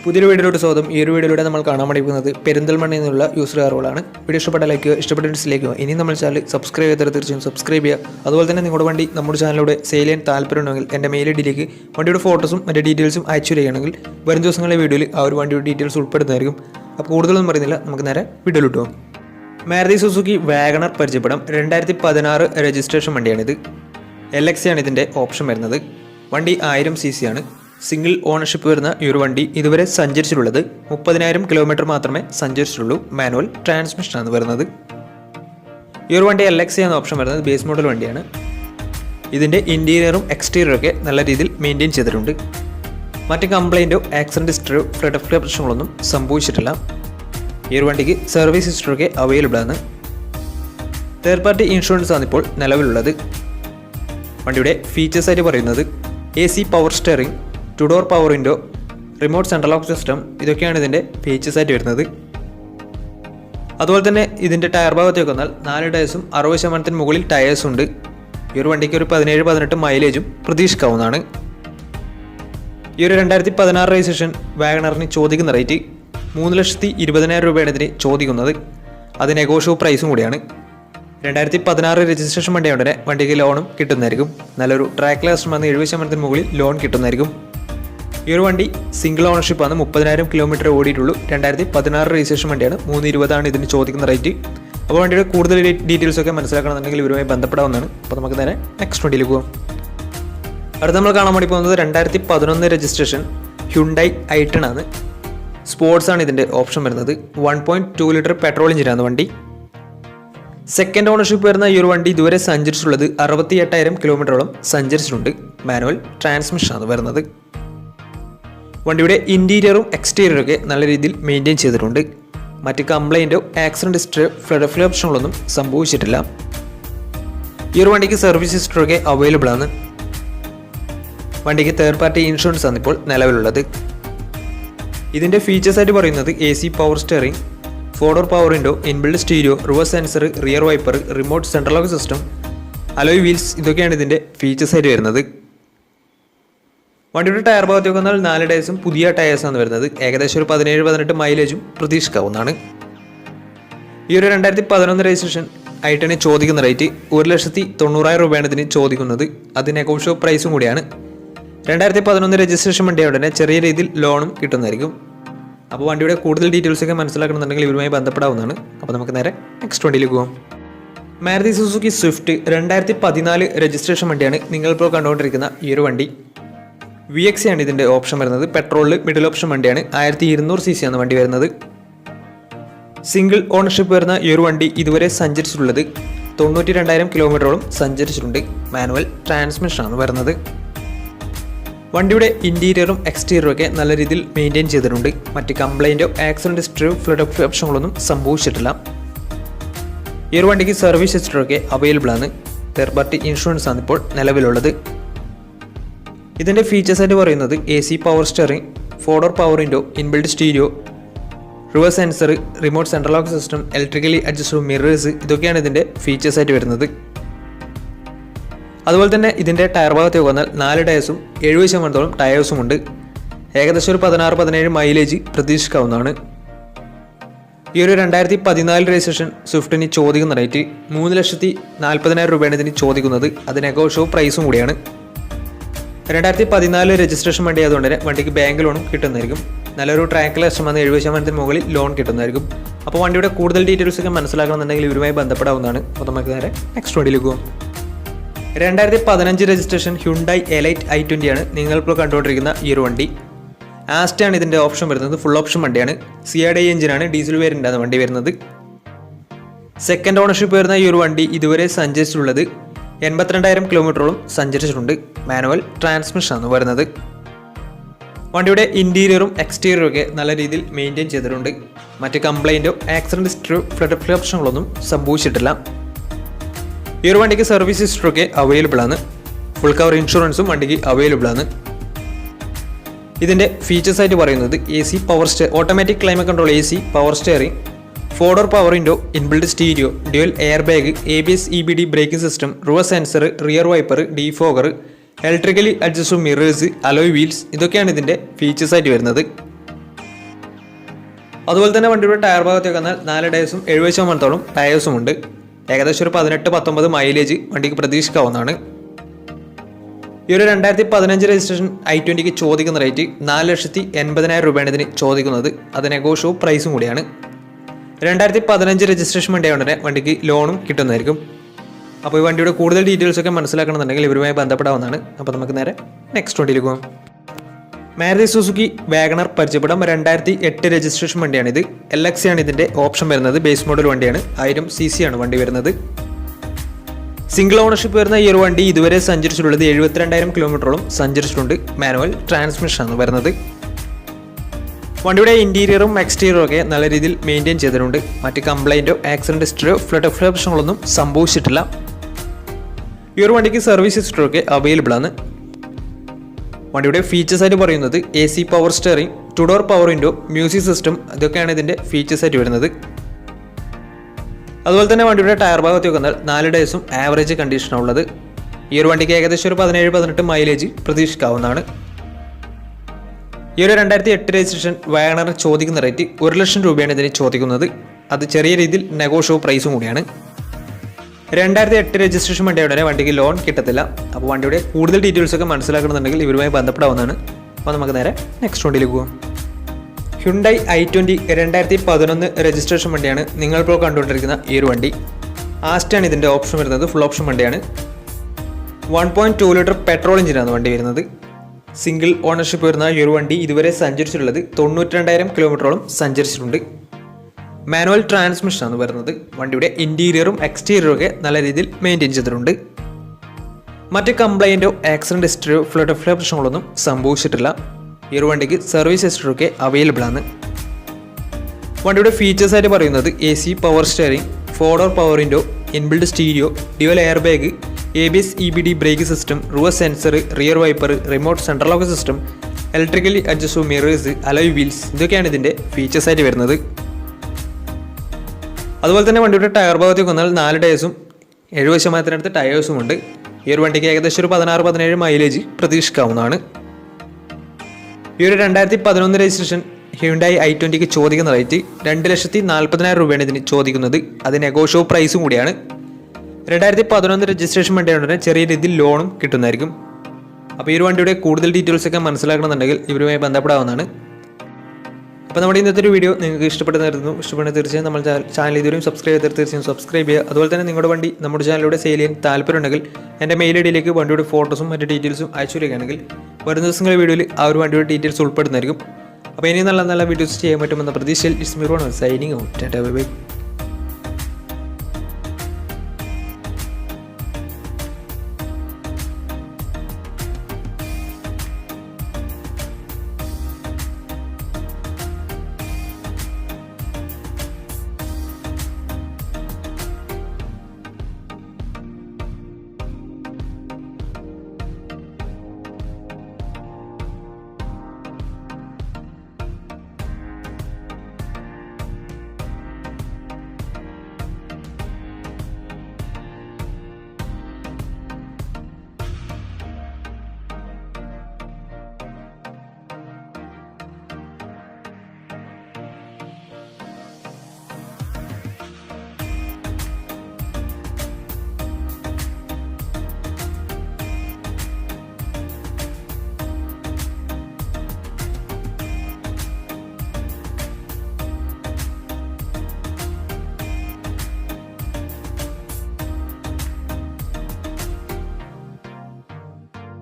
പുതിയൊരു വീഡിയോയിലോട്ട് സ്വാഗതം. ഈ ഒരു വീഡിയോയിലൂടെ നമ്മൾ കാണാൻ പഠിക്കുന്നത് പെരിന്തൽമണ്ണയിൽ നിന്നുള്ള യൂസർ കാറുകളാണ്. വീഡിയോ ഇഷ്ടപ്പെട്ട ലൈക്ക്, ഇഷ്ടപ്പെട്ട ഡിസ്ലൈക്ക്. ഇനി നമ്മൾ ചാനൽ സബ്സ്ക്രൈബ് ചെയ്താൽ തീർച്ചയായും സബ്സ്ക്രൈബ് ചെയ്യുക. അതുപോലെ തന്നെ നിങ്ങളുടെ വണ്ടി നമ്മുടെ ചാനലിലൂടെ സെയിൽ ചെയ്യാൻ താല്പര്യമുണ്ടെങ്കിൽ എൻ്റെ മെയിൽ ഐഡിയിലേക്ക് വണ്ടിയുടെ ഫോട്ടോസും മറ്റു ഡീറ്റെയിൽസും അയച്ചു തരികയാണെങ്കിൽ വരും ദിവസങ്ങളിലെ വീഡിയോയിൽ ആ ഒരു വണ്ടിയുടെ ഡീറ്റെയിൽസ് ഉൾപ്പെടുന്നതായിരിക്കും. അപ്പോൾ കൂടുതലൊന്നും പറയുന്നില്ല, നമുക്ക് നേരെ വീഡിയോയിലോട്ട് പോകാം. മാരുതി സുസുക്കി വാഗണർ പരിചയപ്പെടാം. 2016 രജിസ്ട്രേഷൻ വണ്ടിയാണിത്. LX ആണ് ഇതിൻ്റെ ഓപ്ഷൻ വരുന്നത്. വണ്ടി 1000 cc ആണ്. സിംഗിൾ ഓണർഷിപ്പ് വരുന്ന ഈ ഒരു വണ്ടി ഇതുവരെ സഞ്ചരിച്ചിട്ടുള്ളത് 30,000 കിലോമീറ്റർ മാത്രമേ സഞ്ചരിച്ചിട്ടുള്ളൂ. മാനുവൽ ട്രാൻസ്മിഷനാണ് വരുന്നത്. ഈ ഒരു വണ്ടി LX എന്ന ഓപ്ഷൻ വരുന്നത് ബേസ് മോഡൽ വണ്ടിയാണ്. ഇതിൻ്റെ ഇൻറ്റീരിയറും എക്സ്റ്റീരിയറും ഒക്കെ നല്ല രീതിയിൽ മെയിൻറ്റെയിൻ ചെയ്തിട്ടുണ്ട്. മറ്റ് കംപ്ലൈൻറ്റോ ആക്സിഡൻറ്റ് ഹിസ്റ്ററിയോ ഫ്ലഡ് പ്രശ്നങ്ങളൊന്നും സംഭവിച്ചിട്ടില്ല. ഈ ഒരു വണ്ടിക്ക് സർവീസ് ഹിസ്റ്ററൊക്കെ അവൈലബിൾ ആണ്. തേർഡ് പാർട്ടി ഇൻഷുറൻസ് ആണ് ഇപ്പോൾ നിലവിലുള്ളത്. വണ്ടിയുടെ ഫീച്ചേഴ്സായിട്ട് പറയുന്നത് AC power steering, 2 door power window, remote central lock system, ഇതൊക്കെയാണ് ഇതിൻ്റെ ഫീച്ചേഴ്സായിട്ട് വരുന്നത്. അതുപോലെ തന്നെ ഇതിൻ്റെ ടയർ ഭാഗത്തേക്ക് വന്നാൽ 4 ടയേഴ്സും 60% മുകളിൽ ടയേഴ്സും ഉണ്ട്. ഈ ഒരു വണ്ടിക്ക് ഒരു 17-18 മൈലേജും പ്രതീക്ഷിക്കാവുന്നതാണ്. ഈ ഒരു 2016 രജിസ്ട്രേഷൻ വാഗണറിന് ചോദിക്കുന്ന റേറ്റ് 3,20,000 രൂപയാണ് ഇതിന് ചോദിക്കുന്നത്. അത് നെഗോഷ്യബിൾ പ്രൈസും കൂടിയാണ്. 2016 രജിസ്ട്രേഷൻ വണ്ടിയായതുകൊണ്ട് തന്നെ വണ്ടിക്ക് ലോണും കിട്ടുന്നതായിരിക്കും. നല്ലൊരു ട്രാക്ക് ലാസ്റ്റ് വന്ന് 70% മുകളിൽ ലോൺ കിട്ടുന്നതായിരിക്കും. ഈ ഒരു വണ്ടി സിംഗിൾ ഓണർഷിപ്പാണ്. 30,000 കിലോമീറ്റർ ഓടിയിട്ടുള്ളൂ. 2016 രജിസ്ട്രേഷൻ വണ്ടിയാണ്. 320 ഇതിന് ചോദിക്കുന്ന റേറ്റ്. അപ്പോൾ വണ്ടിയുടെ കൂടുതൽ ഡീറ്റെയിൽസ് ഒക്കെ മനസ്സിലാക്കണമെന്നുണ്ടെങ്കിൽ ഇവരുമായി ബന്ധപ്പെടാവുന്നതാണ്. അപ്പോൾ നമുക്ക് നേരെ നെക്സ്റ്റ് വണ്ടിയിലേക്ക് പോകാം. അടുത്ത നമ്മൾ കാണാൻ വേണ്ടി പോകുന്നത് 2011 രജിസ്ട്രേഷൻ ഹ്യുണ്ടായി i10 ആണ്. സ്പോർട്സ് ആണ് ഇതിൻ്റെ ഓപ്ഷൻ വരുന്നത്. 1.2 ലിറ്റർ പെട്രോൾ എഞ്ചിനാണ് വണ്ടി. സെക്കൻഡ് ഓണർഷിപ്പ് വരുന്ന ഈ ഒരു വണ്ടി ഇതുവരെ സഞ്ചരിച്ചിട്ടുള്ളത് 68,000 കിലോമീറ്ററോളം സഞ്ചരിച്ചിട്ടുണ്ട്. മാനുവൽ ട്രാൻസ്മിഷനാണ് വരുന്നത്. വണ്ടിയുടെ ഇൻറ്റീരിയറും എക്സ്റ്റീരിയറും ഒക്കെ നല്ല രീതിയിൽ മെയിൻറ്റെയിൻ ചെയ്തിട്ടുണ്ട്. മറ്റ് കംപ്ലൈൻറ്റോ ആക്സിഡൻറ്റ് ഹിസ്റ്ററിയോ ഫ്ലഡ് പ്രശ്നങ്ങളൊന്നും സംഭവിച്ചിട്ടില്ല. ഈ ഒരു വണ്ടിക്ക് സർവീസ് ഹിസ്റ്ററൊക്കെ അവൈലബിൾ ആണ്. വണ്ടിക്ക് തേർഡ് പാർട്ടി ഇൻഷുറൻസ് ആണ് ഇപ്പോൾ നിലവിലുള്ളത്. ഇതിൻ്റെ ഫീച്ചേഴ്സായിട്ട് പറയുന്നത് AC power steering, 4 door power window, inbuilt stereo, reverse sensor, rear wiper, remote central lock system, alloy wheels, ഇതൊക്കെയാണ് ഇതിൻ്റെ ഫീച്ചേഴ്സായിട്ട് വരുന്നത്. വണ്ടിയുടെ ടയർ ഭാഗത്തേക്ക് വന്നാൽ 4 ടയേഴ്സും പുതിയ ടയേഴ്സാണ് വരുന്നത്. ഏകദേശം ഒരു 17-18 മൈലേജും പ്രതീക്ഷിക്കാവുന്നതാണ്. ഈ ഒരു 2011 രജിസ്ട്രേഷൻ i10 ചോദിക്കുന്ന റേറ്റ് 1,90,000 രൂപയാണ് ഇതിന് ചോദിക്കുന്നത്. അത് നെഗോഷ്യബിൾ പ്രൈസും കൂടിയാണ്. 2011 രജിസ്ട്രേഷൻ വണ്ടിയായതുകൊണ്ട് തന്നെ ചെറിയ രീതിയിൽ ലോണും കിട്ടുന്നതായിരിക്കും. അപ്പോൾ വണ്ടിയുടെ കൂടുതൽ ഡീറ്റെയിൽസ് ഒക്കെ മനസ്സിലാക്കണമെന്നുണ്ടെങ്കിൽ ഇവരുമായി ബന്ധപ്പെടാവുന്നതാണ്. അപ്പോൾ നമുക്ക് നേരെ നെക്സ്റ്റ് വണ്ടിയിലേക്ക് പോകാം. മാരുതി സുസുക്കി സ്വിഫ്റ്റ് 2014 രജിസ്ട്രേഷൻ വണ്ടിയാണ് നിങ്ങളിപ്പോൾ കണ്ടുകൊണ്ടിരിക്കുന്ന ഈ ഒരു വണ്ടി. VX ആണ് ഇതിൻ്റെ ഓപ്ഷൻ വരുന്നത്. പെട്രോളിൽ മിഡിൽ ഓപ്ഷൻ വണ്ടിയാണ്. 1200 cc ആണ് വണ്ടി വരുന്നത്. സിംഗിൾ ഓണർഷിപ്പ് വരുന്ന ഈ ഒരു വണ്ടി ഇതുവരെ സഞ്ചരിച്ചിട്ടുള്ളത് 92,000 കിലോമീറ്ററോളം സഞ്ചരിച്ചിട്ടുണ്ട്. മാനുവൽ ട്രാൻസ്മിഷനാണ് വരുന്നത്. വണ്ടിയുടെ ഇൻറ്റീരിയറും എക്സ്റ്റീരിയറും ഒക്കെ നല്ല രീതിയിൽ മെയിൻറ്റെയിൻ ചെയ്തിട്ടുണ്ട്. മറ്റ് കംപ്ലൈൻറ്റോ ആക്സിഡൻറ്റ് ഹിസ്റ്ററിയോ ഫ്ലഡ് പ്രശ്നങ്ങളൊന്നും സംഭവിച്ചിട്ടില്ല. ഈ ഒരു വണ്ടിക്ക് സർവീസ് ഹിസ്റ്ററൊക്കെ അവൈലബിൾ ആണ്. തേർഡ് പാർട്ടി ഇൻഷുറൻസ് ആണ് ഇപ്പോൾ നിലവിലുള്ളത്. ഇതിൻ്റെ ഫീച്ചേഴ്സായിട്ട് പറയുന്നത് AC power steering, 4 door power window, inbuilt stereo, reverse sensor, remote central lock system, electrically adjustable mirrors, ഇതൊക്കെയാണ് ഇതിൻ്റെ ഫീച്ചേഴ്സായിട്ട് വരുന്നത്. അതുപോലെ തന്നെ ഇതിൻ്റെ ടയർ ഭാഗത്തേക്ക് വന്നാൽ 4 ടയേഴ്സും 70% ടയേഴ്സും ഉണ്ട്. ഏകദേശം ഒരു 16-17 മൈലേജ് പ്രതീക്ഷിക്കാവുന്നതാണ്. ഈ ഒരു 2014 രജിസ്ട്രേഷൻ സ്വിഫ്റ്റിന് ചോദിക്കുന്ന റേറ്റ് 3,40,000 രൂപയാണ് ഇതിന് ചോദിക്കുന്നത്. അത് നെഗോഷ്യബിൾ പ്രൈസും കൂടിയാണ്. 2014 രജിസ്ട്രേഷൻ വണ്ടി ആയതുകൊണ്ട് തന്നെ വണ്ടിക്ക് ബാങ്ക് ലോണും കിട്ടുന്നതായിരിക്കും. നല്ലൊരു ട്രാക്ക് ലാസ്റ്റ് വന്ന് 70% മുകളിൽ ലോൺ കിട്ടുന്നതായിരിക്കും. അപ്പോൾ വണ്ടിയുടെ കൂടുതൽ ഡീറ്റെയിൽസ് ഒക്കെ മനസ്സിലാക്കണമെന്നുണ്ടെങ്കിൽ ഇവരുമായി ബന്ധപ്പെടാവുന്നതാണ്. അപ്പോൾ നമുക്ക് നേരെ നെക്സ്റ്റ് വണ്ടിയിലേക്ക് പോകും. 2015 രജിസ്ട്രേഷൻ ഹ്യുണ്ടായി എലൈറ്റ് i20 ആണ് നിങ്ങളിപ്പോൾ കണ്ടുകൊണ്ടിരിക്കുന്ന ഈ ഒരു വണ്ടി. ആസ്റ്റയാണ് ഇതിൻ്റെ ഓപ്ഷൻ വരുന്നത്. ഫുൾ ഓപ്ഷൻ വണ്ടിയാണ്. CRDI എഞ്ചിനാണ്. ഡീസൽ വേരിയൻ്റാണ് വണ്ടി വരുന്നത്. സെക്കൻഡ് ഓണർഷിപ്പ് വരുന്ന ഈ ഒരു വണ്ടി ഇതുവരെ സഞ്ചരിച്ചിട്ടുള്ളത് 82,000 കിലോമീറ്ററോളം സഞ്ചരിച്ചിട്ടുണ്ട്. മാനുവൽ ട്രാൻസ്മിഷനാണ് വരുന്നത്. വണ്ടിയുടെ ഇൻറ്റീരിയറും എക്സ്റ്റീരിയറും ഒക്കെ നല്ല രീതിയിൽ മെയിൻറ്റെയിൻ ചെയ്തിട്ടുണ്ട്. മറ്റ് കംപ്ലൈൻറ്റോ ആക്സിഡൻറ്റ് ഹിസ്റ്ററിയോ ഫ്ലഡ് പ്രശ്നങ്ങളൊന്നും സംഭവിച്ചിട്ടില്ല. ഈ ഒരു വണ്ടിക്ക് സർവീസ് ഹിസ്റ്ററൊക്കെ അവൈലബിൾ ആണ്. ഫുൾ കവർ ഇൻഷുറൻസും വണ്ടിക്ക് അവൈലബിൾ ആണ്. ഇതിൻ്റെ ഫീച്ചേഴ്സായിട്ട് പറയുന്നത് AC power automatic climate control, AC power steering, 4 door power window, inbuilt stereo, dual air bag, ABS EBD braking system, reverse sensor, rear wiper, defogger, electrically adjustable mirrors, alloy wheels, ഇതൊക്കെയാണ് ഇതിൻ്റെ features ആയിട്ട് വരുന്നത്. അതുപോലെ തന്നെ വണ്ടിയുടെ tyre ഭാഗത്തേക്ക് വന്നാൽ 4 ടയേഴ്സും 70% ടയേഴ്സും ഉണ്ട്. ഏകദേശം ഒരു 18-19 മൈലേജ് വണ്ടിക്ക് പ്രതീക്ഷിക്കാവുന്നതാണ്. ഈ ഒരു 2015 രജിസ്ട്രേഷൻ i20ക്ക് ചോദിക്കുന്ന റേറ്റ് 4,80,000 രൂപയാണ് ഇതിന് ചോദിക്കുന്നത്. അത് നെഗോഷ്യബിൾ പ്രൈസും കൂടിയാണ്. 2015 രജിസ്ട്രേഷൻ വണ്ടിയായതുകൊണ്ട് തന്നെ വണ്ടിക്ക് ലോണും കിട്ടുന്നതായിരിക്കും. അപ്പോൾ ഈ വണ്ടിയുടെ കൂടുതൽ ഡീറ്റെയിൽസ് ഒക്കെ മനസ്സിലാക്കണമെന്നുണ്ടെങ്കിൽ ഇവരുമായി ബന്ധപ്പെടാവുന്നതാണ്. അപ്പോൾ നമുക്ക് നേരെ നെക്സ്റ്റ് വണ്ടിയിൽ പോകാം. മാരുതി സുസുക്കി വാഗണർ പരിചയപ്പെടാം. 2008 രജിസ്ട്രേഷൻ വണ്ടിയാണിത്. LX ആണ് ഇതിൻ്റെ ഓപ്ഷൻ വരുന്നത്. ബേസ് മോഡൽ വണ്ടിയാണ്. 1000 cc ആണ് വണ്ടി വരുന്നത്. സിംഗിൾ ഓണർഷിപ്പ് വരുന്ന ഈ ഒരു വണ്ടി ഇതുവരെ സഞ്ചരിച്ചിട്ടുള്ളത് 72,000 കിലോമീറ്ററോളം സഞ്ചരിച്ചിട്ടുണ്ട്. മാനുവൽ ട്രാൻസ്മിഷൻ ആണ് വരുന്നത്. വണ്ടിയുടെ ഇന്റീരിയറും എക്സ്റ്റീരിയറും ഒക്കെ നല്ല രീതിയിൽ മെയിൻറ്റെയിൻ ചെയ്തിട്ടുണ്ട്. മറ്റ് കംപ്ലൈൻറ്റോ ആക്സിഡന്റ് ഹിസ്റ്ററിയോ ഫ്ലഡ് പ്രശ്നങ്ങളൊന്നും സംഭവിച്ചിട്ടില്ല. ഈ ഒരു വണ്ടിക്ക് സർവീസ് ഹിസ്റ്ററി ഒക്കെ അവൈലബിൾ ആണ്. വണ്ടിയുടെ ഫീച്ചേഴ്സ് ആയിട്ട് പറയുന്നത് AC power steering, 2 door power window, music system, ഇതൊക്കെയാണ് ഇതിൻ്റെ ഫീച്ചേഴ്സ് ആയിട്ട് വരുന്നത്. അതുപോലെ തന്നെ വണ്ടിയുടെ ടയർ ഭാഗത്തേക്ക് വന്നാൽ 4 ടയേഴ്സും ആവറേജ് കണ്ടീഷനാണ് ഉള്ളത്. ഈ ഒരു വണ്ടിക്ക് ഏകദേശം ഒരു 17-18 മൈലേജ് പ്രതീക്ഷിക്കാവുന്നതാണ്. ഈ ഒരു 2008 രജിസ്ട്രേഷൻ വാഗണർ ചോദിക്കുന്ന റേറ്റ് 1 ലക്ഷം രൂപയാണ് ഇതിന് ചോദിക്കുന്നത്. അത് ചെറിയ രീതിയിൽ നെഗോഷ്യബിൾ പ്രൈസും കൂടിയാണ്. 2008 രജിസ്ട്രേഷൻ വണ്ടിയുടെ വണ്ടിക്ക് ലോൺ കിട്ടത്തില്ല. അപ്പോൾ വണ്ടിയുടെ കൂടുതൽ ഡീറ്റെയിൽസ് ഒക്കെ മനസ്സിലാക്കണമെന്നുണ്ടെങ്കിൽ ഇവരുമായി ബന്ധപ്പെടാവുന്നതാണ്. അപ്പോൾ നമുക്ക് നേരെ നെക്സ്റ്റ് വണ്ടിയിലേക്ക് പോകാം. ഹ്യുണ്ടായി i20 2011 രജിസ്ട്രേഷൻ വണ്ടിയാണ് നിങ്ങളിപ്പോൾ കണ്ടുകൊണ്ടിരിക്കുന്ന ഈ ഒരു വണ്ടി. ആസ്റ്റാണ് ഇതിൻ്റെ ഓപ്ഷൻ വരുന്നത്. ഫുൾ ഓപ്ഷൻ വണ്ടിയാണ്. 1.2 ലിറ്റർ പെട്രോൾ എഞ്ചിനാണ് വണ്ടി വരുന്നത്. സിംഗിൾ ഓണർഷിപ്പ് വരുന്ന ഈ ഒരു വണ്ടി ഇതുവരെ സഞ്ചരിച്ചിട്ടുള്ളത് 92,000 കിലോമീറ്ററോളം സഞ്ചരിച്ചിട്ടുണ്ട്. മാനുവൽ ട്രാൻസ്മിഷൻ ആണ് വരുന്നത്. വണ്ടിയുടെ ഇന്റീരിയറും എക്സ്റ്റീരിയറും ഒക്കെ നല്ല രീതിയിൽ മെയിൻറ്റെയിൻ ചെയ്തിട്ടുണ്ട്. മറ്റ് കംപ്ലൈൻറ്റോ ആക്സിഡന്റ് ഹിസ്റ്ററിയോ ഫ്ലഡ് പ്രശ്നങ്ങളൊന്നും സംഭവിച്ചിട്ടില്ല. ഈ ഒരു വണ്ടിക്ക് സർവീസ് ഹിസ്റ്ററി ഒക്കെ അവൈലബിൾ ആണ്. വണ്ടിയുടെ ഫീച്ചേഴ്സ് ആയിട്ട് പറയുന്നത് AC power steering, 4 door power window, inbuilt stereo, dual air bag, ABS EBD braking system, reverse sensor, rear wiper, remote central lock system, electrically adjustable mirrors, alloy wheels, ഇതൊക്കെയാണ് ഇതിൻ്റെ features ആയിട്ട് വരുന്നത്. അതുപോലെ തന്നെ വണ്ടിയുടെ ടയർ ഭാഗത്തേക്ക് വന്നാൽ 4 ടയേഴ്സും 70% ടയേഴ്സും ഉണ്ട്. ഈ ഒരു വണ്ടിക്ക് ഏകദേശം ഒരു 16-17 മൈലേജ് പ്രതീക്ഷിക്കാവുന്നതാണ്. ഈ ഒരു 2011 രജിസ്ട്രേഷൻ ഹ്യുണ്ടായി i20ക്ക് ചോദിക്കുന്ന റേറ്റ് 2,40,000 രൂപയാണ് ഇതിന് ചോദിക്കുന്നത്. അത് നെഗോഷ്യബിൾ പ്രൈസും കൂടിയാണ്. 2011 രജിസ്ട്രേഷൻ വണ്ടിയായതുകൊണ്ട് തന്നെ ചെറിയ രീതിയിൽ ലോണും കിട്ടുന്നതായിരിക്കും. അപ്പോൾ ഈ ഒരു വണ്ടിയുടെ കൂടുതൽ ഡീറ്റെയിൽസ് ഒക്കെ മനസ്സിലാക്കണമെന്നുണ്ടെങ്കിൽ ഇവരുമായി ബന്ധപ്പെടാവുന്നതാണ്. അപ്പോൾ നമ്മുടെ ഇന്നത്തെ ഒരു വീഡിയോ നിങ്ങൾക്ക് ഇഷ്ടപ്പെടുന്നതായിരുന്നു. ഇഷ്ടപ്പെടുന്ന തീർച്ചയായും നമ്മൾ ചാനൽ ഇതുവരെയും സബ്സ്ക്രൈബ് ചെയ്താൽ തീർച്ചയായും സബ്സ്ക്രൈബ് ചെയ്യുക. അതുപോലെ തന്നെ നിങ്ങളുടെ വണ്ടി നമ്മുടെ ചാനലിലൂടെ സെയിൽ ചെയ്യാൻ താല്പര്യമുണ്ടെങ്കിൽ എൻ്റെ മെയിൽ ഐഡിയിലേക്ക് വണ്ടിയുടെ ഫോട്ടോസും മറ്റ് ഡീറ്റെയിൽസും അയച്ചു വരികയാണെങ്കിൽ വരുന്ന ദിവസങ്ങളുടെ വീഡിയോയിൽ ആ ഒരു വണ്ടിയുടെ ഡീറ്റെയിൽസ് ഉൾപ്പെടുന്നതായിരിക്കും. അപ്പോൾ ഇനി നല്ല നല്ല വീഡിയോസ് ചെയ്യാൻ പറ്റുമെന്ന പ്രതീക്ഷയിൽ it's me Ron signing out. Tata bye bye.